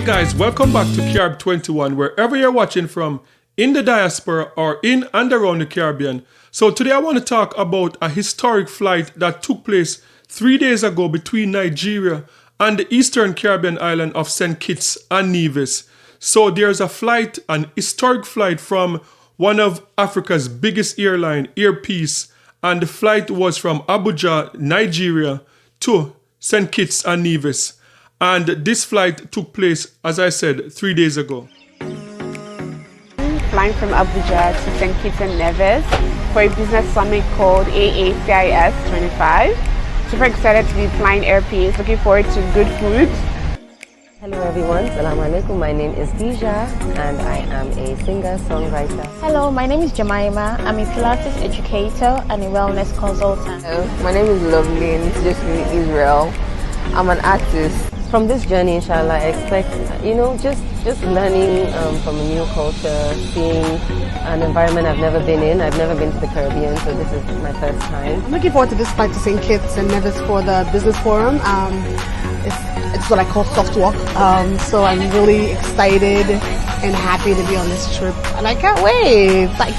Hey guys, welcome back to Carib 21, wherever you're watching from, in the diaspora or in and around the Caribbean. So today I want to talk about a historic flight that took place 3 days ago between Nigeria and the eastern Caribbean island of St. Kitts and Nevis. So there's a flight, an historic flight from one of Africa's biggest airline, Air Peace, and the flight was from Abuja, Nigeria to St. Kitts and Nevis. And this flight took place, as I said, 3 days ago. Flying from Abuja to St. Kitts and Nevis for a business summit called AACIS 25. Super excited to be flying Air Peace. Looking forward to good food. Hello everyone, Salam alaikum. My name is Dija and I am a singer-songwriter. Hello, my name is Jemima. I'm a Pilates educator and a wellness consultant. Hello, my name is Lovely and it's just me, Israel. I'm an artist. From this journey, inshallah, I expect, just learning from a new culture, seeing an environment I've never been in. I've never been to the Caribbean, so this is my first time. I'm looking forward to this flight to St. Kitts and Nevis for the business forum. It's what I call soft walk. So I'm really excited and happy to be on this trip. And I can't wait. I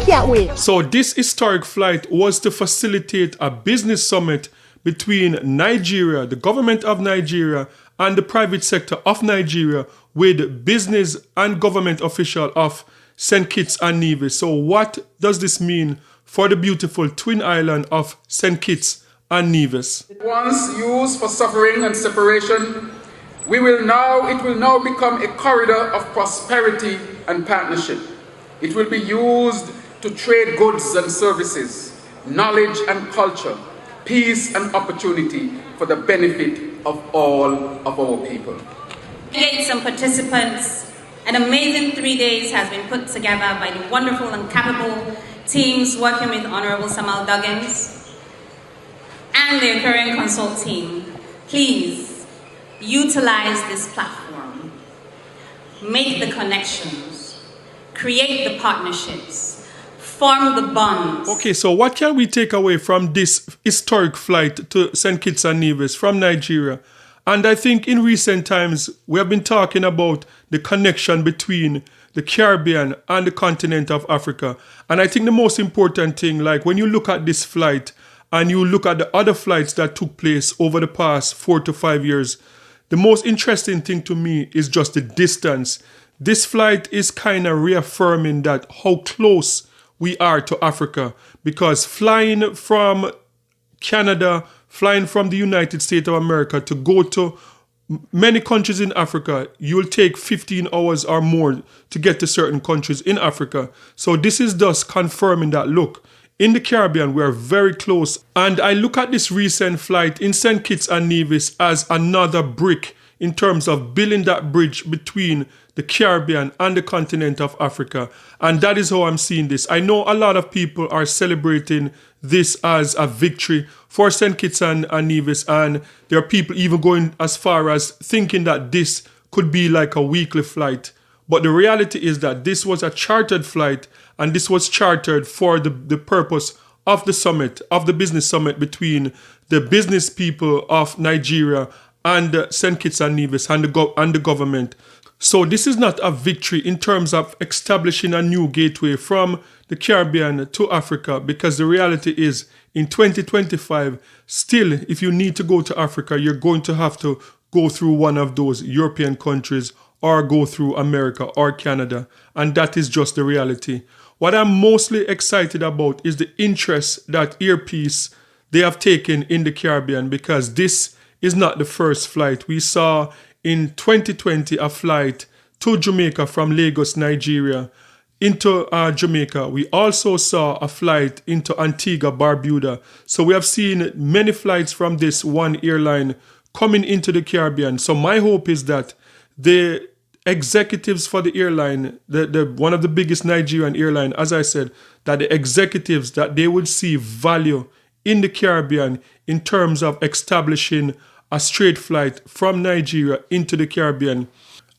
can't wait. So this historic flight was to facilitate a business summit between Nigeria, the government of Nigeria, and the private sector of Nigeria with business and government officials of St. Kitts and Nevis. So what does this mean for the beautiful twin island of St. Kitts and Nevis? Once used for suffering and separation, it will now become a corridor of prosperity and partnership. It will be used to trade goods and services, knowledge and culture, peace and opportunity for the benefit of all of our people. Delegates and participants, an amazing 3 days has been put together by the wonderful and capable teams working with Honorable Samal Duggins and the Aquarian Consult team. Please utilize this platform, make the connections, create the partnerships, form the bonds. Okay, so what can we take away from this historic flight to St. Kitts and Nevis from Nigeria? And I think in recent times, we have been talking about the connection between the Caribbean and the continent of Africa. And I think the most important thing, like when you look at this flight and you look at the other flights that took place over the past 4 to 5 years, the most interesting thing to me is just the distance. This flight is kind of reaffirming that how close we are to Africa, because flying from Canada, flying from the United States of America to go to many countries in Africa, you'll take 15 hours or more to get to certain countries in Africa. So this is thus confirming that, look, in the Caribbean, we are very close. And I look at this recent flight in St. Kitts and Nevis as another brick in terms of building that bridge between the Caribbean and the continent of Africa. And that is how I'm seeing this. I know a lot of people are celebrating this as a victory for St. Kitts and Nevis. And there are people even going as far as thinking that this could be like a weekly flight. But the reality is that this was a chartered flight, and this was chartered for the purpose of the summit, of the business summit between the business people of Nigeria and St. Kitts and Nevis and the government. So this is not a victory in terms of establishing a new gateway from the Caribbean to Africa, because the reality is in 2025, still, if you need to go to Africa, you're going to have to go through one of those European countries or go through America or Canada. And that is just the reality. What I'm mostly excited about is the interest that Air Peace they have taken in the Caribbean, because this is not the first flight. We saw in 2020 a flight to Jamaica from Lagos, Nigeria, into Jamaica. We also saw a flight into Antigua, Barbuda. So we have seen many flights from this one airline coming into the Caribbean. So my hope is that the executives for the airline, the one of the biggest Nigerian airline, as I said, that the executives, that they would see value in the Caribbean in terms of establishing a straight flight from Nigeria into the Caribbean.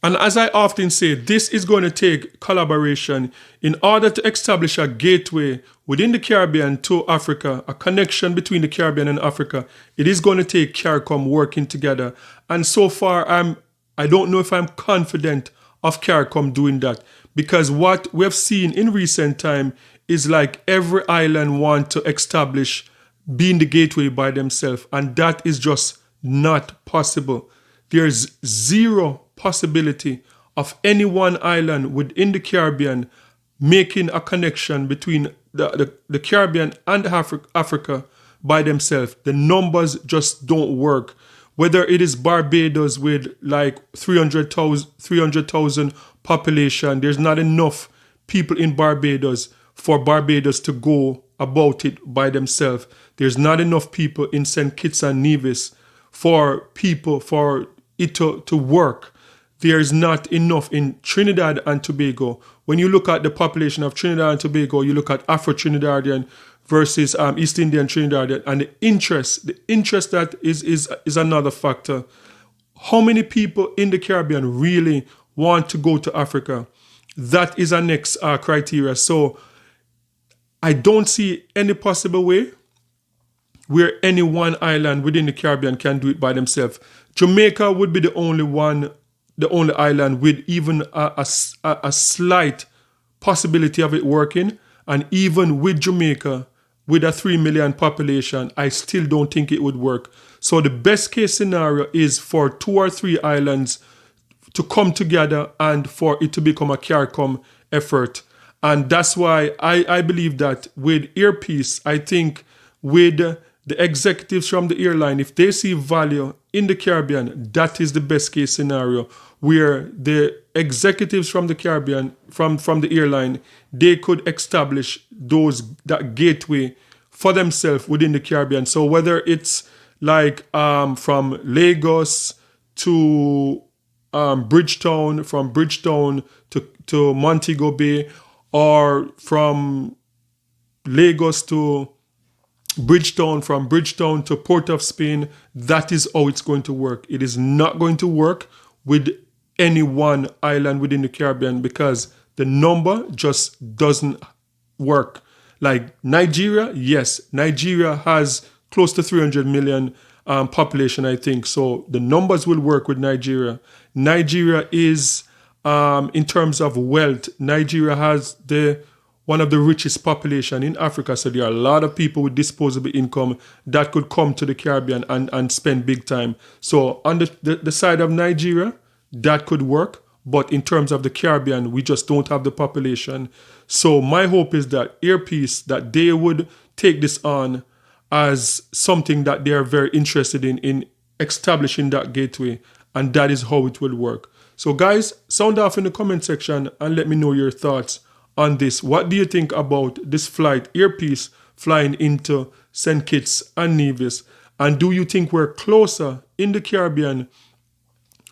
And as I often say, this is going to take collaboration in order to establish a gateway within the Caribbean to Africa, a connection between the Caribbean and Africa. It is going to take CARICOM working together. And so far, I'm I don't know if I'm confident of CARICOM doing that, because what we have seen in recent time is like every island want to establish being the gateway by themselves, and that is just not possible. There's zero possibility of any one island within the Caribbean making a connection between the Caribbean and Africa by themselves. The numbers just don't work. Whether it is Barbados with like 300,000 population, there's not enough people in Barbados for Barbados to go about it by themselves. There's not enough people in St. Kitts and Nevis for it to work. There's not enough in Trinidad and Tobago. When you look at the population of Trinidad and Tobago, you look at Afro-Trinidadian versus East Indian Trinidadian, and the interest that is another factor. How many people in the Caribbean really want to go to Africa? That is our next criteria. So I don't see any possible way where any one island within the Caribbean can do it by themselves. Jamaica would be the only island with even a slight possibility of it working. And even with Jamaica, with a 3 million population, I still don't think it would work. So the best case scenario is for 2 or 3 islands to come together and for it to become a CARICOM effort. And that's why I believe that with Earpiece, I think with the executives from the airline, if they see value in the Caribbean, that is the best case scenario, where the executives from the Caribbean, from the airline, they could establish that gateway for themselves within the Caribbean. So whether it's like from Lagos to Bridgetown, from Bridgetown to Montego Bay, or from Lagos to Bridgetown, from Bridgetown to Port of Spain, that is how it's going to work. It is not going to work with any one island within the Caribbean because the number just doesn't work. Like Nigeria, yes, Nigeria has close to 300 million population, I think. So the numbers will work with Nigeria. Nigeria is, in terms of wealth, Nigeria has one of the richest population in Africa. So there are a lot of people with disposable income that could come to the Caribbean and spend big time. So on the side of Nigeria, that could work. But in terms of the Caribbean, we just don't have the population. So my hope is that Earpiece, that they would take this on as something that they are very interested in establishing that gateway. And that is how it will work. So guys, sound off in the comment section and let me know your thoughts on this. What do you think about this flight, Earpiece, flying into St. Kitts and Nevis? And do you think we're closer in the Caribbean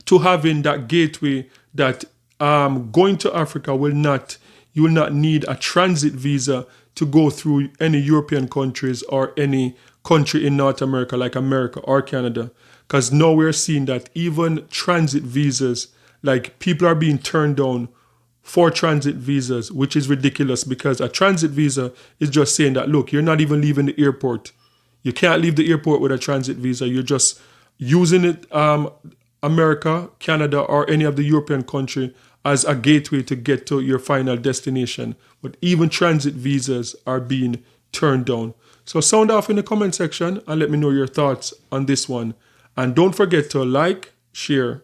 to having that gateway that going to Africa you will not need a transit visa to go through any European countries or any country in North America like America or Canada? Because now we're seeing that even transit visas, like people are being turned down for transit visas, which is ridiculous because a transit visa is just saying that, look, you're not even leaving the airport. You can't leave the airport with a transit visa. You're just using it, America, Canada, or any of the European country as a gateway to get to your final destination. But even transit visas are being turned down. So sound off in the comment section and let me know your thoughts on this one. And don't forget to like, share,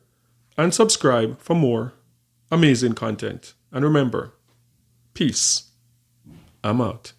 and subscribe for more amazing content. And remember, peace. I'm out.